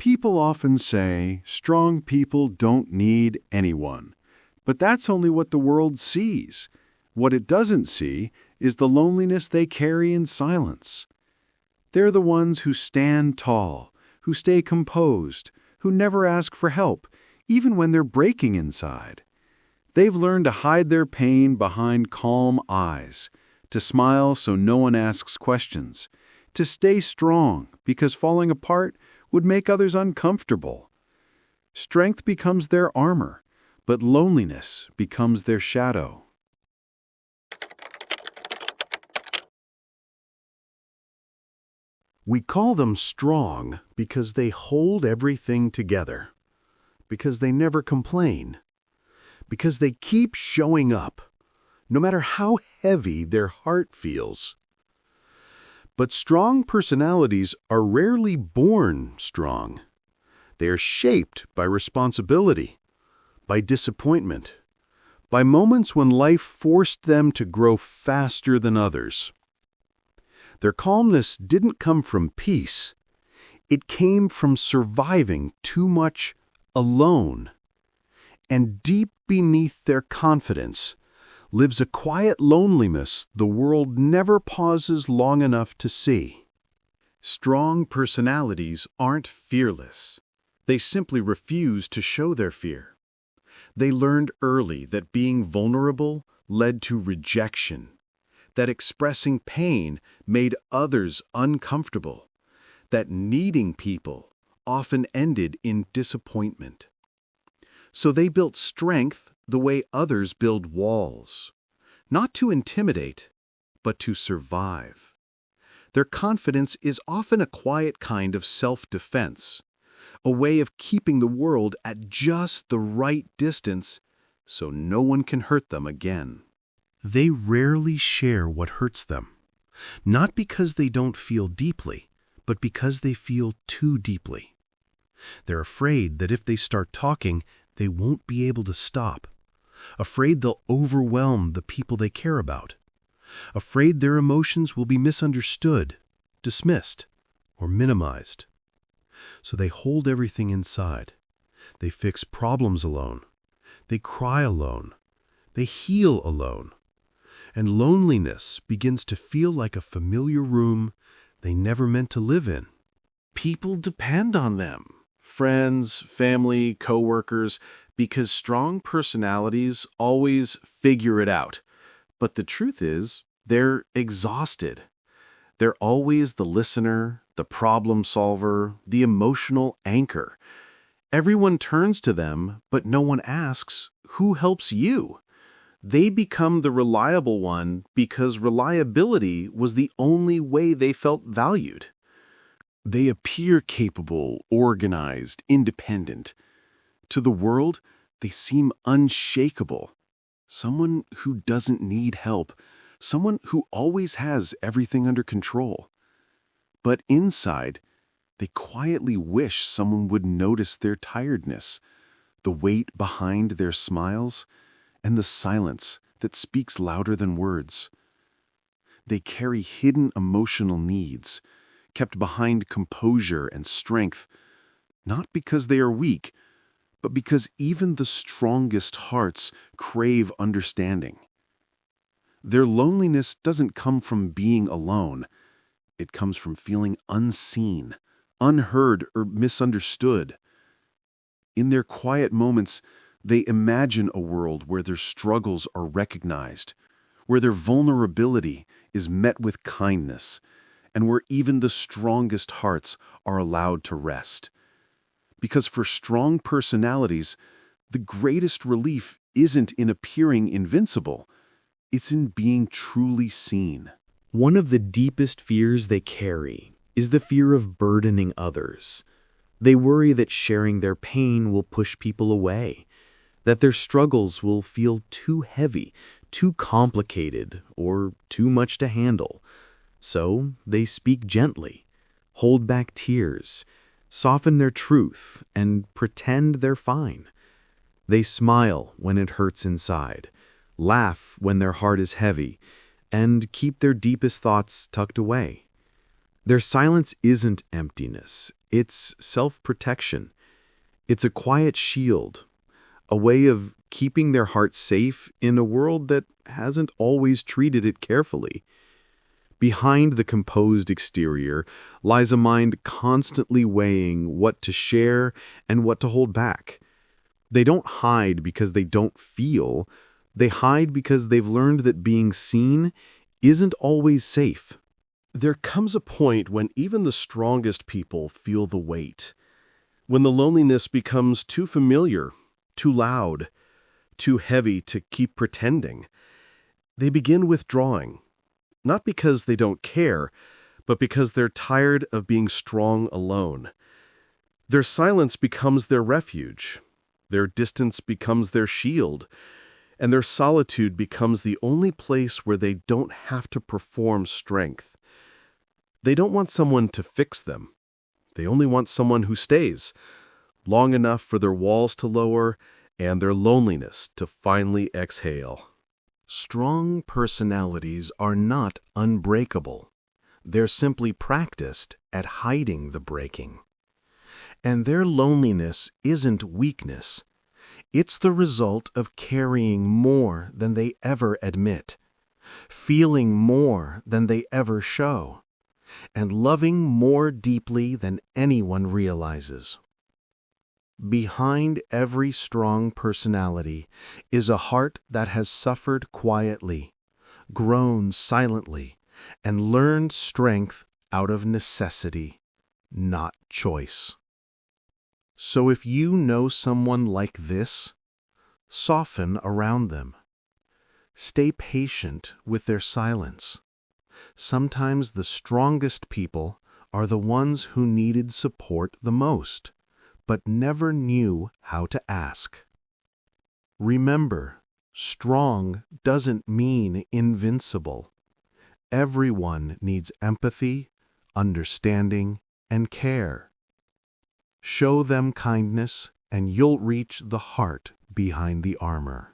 People often say strong people don't need anyone, but that's only what the world sees. What it doesn't see is the loneliness they carry in silence. They're the ones who stand tall, who stay composed, who never ask for help, even when they're breaking inside. They've learned to hide their pain behind calm eyes, to smile so no one asks questions, to stay strong because falling apart would make others uncomfortable. Strength becomes their armor, but loneliness becomes their shadow. We call them strong because they hold everything together, because they never complain, because they keep showing up, no matter how heavy their heart feels. But strong personalities are rarely born strong. They are shaped by responsibility, by disappointment, by moments when life forced them to grow faster than others. Their calmness didn't come from peace. It came from surviving too much alone. And deep beneath their confidence lives a quiet loneliness the world never pauses long enough to see. Strong personalities aren't fearless. They simply refuse to show their fear. They learned early that being vulnerable led to rejection, that expressing pain made others uncomfortable, that needing people often ended in disappointment. So they built strength the way others build walls, not to intimidate, but to survive. Their confidence is often a quiet kind of self-defense, a way of keeping the world at just the right distance so no one can hurt them again. They rarely share what hurts them, not because they don't feel deeply, but because they feel too deeply. They're afraid that if they start talking, they won't be able to stop, afraid they'll overwhelm the people they care about, afraid their emotions will be misunderstood, dismissed, or minimized. So they hold everything inside. They fix problems alone. They cry alone. They heal alone. And loneliness begins to feel like a familiar room they never meant to live in. People depend on them, friends, family, coworkers, because strong personalities always figure it out. But the truth is, they're exhausted. They're always the listener, the problem solver, the emotional anchor. Everyone turns to them, but no one asks, who helps you? They become the reliable one because reliability was the only way they felt valued. They appear capable, organized, independent. To the world, they seem unshakable. Someone who doesn't need help, someone who always has everything under control. But inside, they quietly wish someone would notice their tiredness, the weight behind their smiles, and the silence that speaks louder than words. They carry hidden emotional needs, kept behind composure and strength, not because they are weak, but because even the strongest hearts crave understanding. Their loneliness doesn't come from being alone. It comes from feeling unseen, unheard, or misunderstood. In their quiet moments, they imagine a world where their struggles are recognized, where their vulnerability is met with kindness, and where even the strongest hearts are allowed to rest. Because for strong personalities, the greatest relief isn't in appearing invincible, it's in being truly seen. One of the deepest fears they carry is the fear of burdening others. They worry that sharing their pain will push people away, that their struggles will feel too heavy, too complicated, or too much to handle. So they speak gently, hold back tears, soften their truth, and pretend they're fine. They smile when it hurts inside, laugh when their heart is heavy, and keep their deepest thoughts tucked away. Their silence isn't emptiness, It's self-protection. It's a quiet shield, a way of keeping their heart safe in a world that hasn't always treated it carefully. Behind the composed exterior lies a mind constantly weighing what to share and what to hold back. They don't hide because they don't feel. They hide because they've learned that being seen isn't always safe. There comes a point when even the strongest people feel the weight, when the loneliness becomes too familiar, too loud, too heavy to keep pretending. They begin withdrawing, not because they don't care, but because they're tired of being strong alone. Their silence becomes their refuge, their distance becomes their shield, and their solitude becomes the only place where they don't have to perform strength. They don't want someone to fix them. They only want someone who stays, long enough for their walls to lower and their loneliness to finally exhale. Strong personalities are not unbreakable. They're simply practiced at hiding the breaking. And their loneliness isn't weakness. It's the result of carrying more than they ever admit, feeling more than they ever show, and loving more deeply than anyone realizes. Behind every strong personality is a heart that has suffered quietly, grown silently, and learned strength out of necessity, not choice. So if you know someone like this, soften around them. Stay patient with their silence. Sometimes the strongest people are the ones who needed support the most, but never knew how to ask. Remember, strong doesn't mean invincible. Everyone needs empathy, understanding, and care. Show them kindness, and you'll reach the heart behind the armor.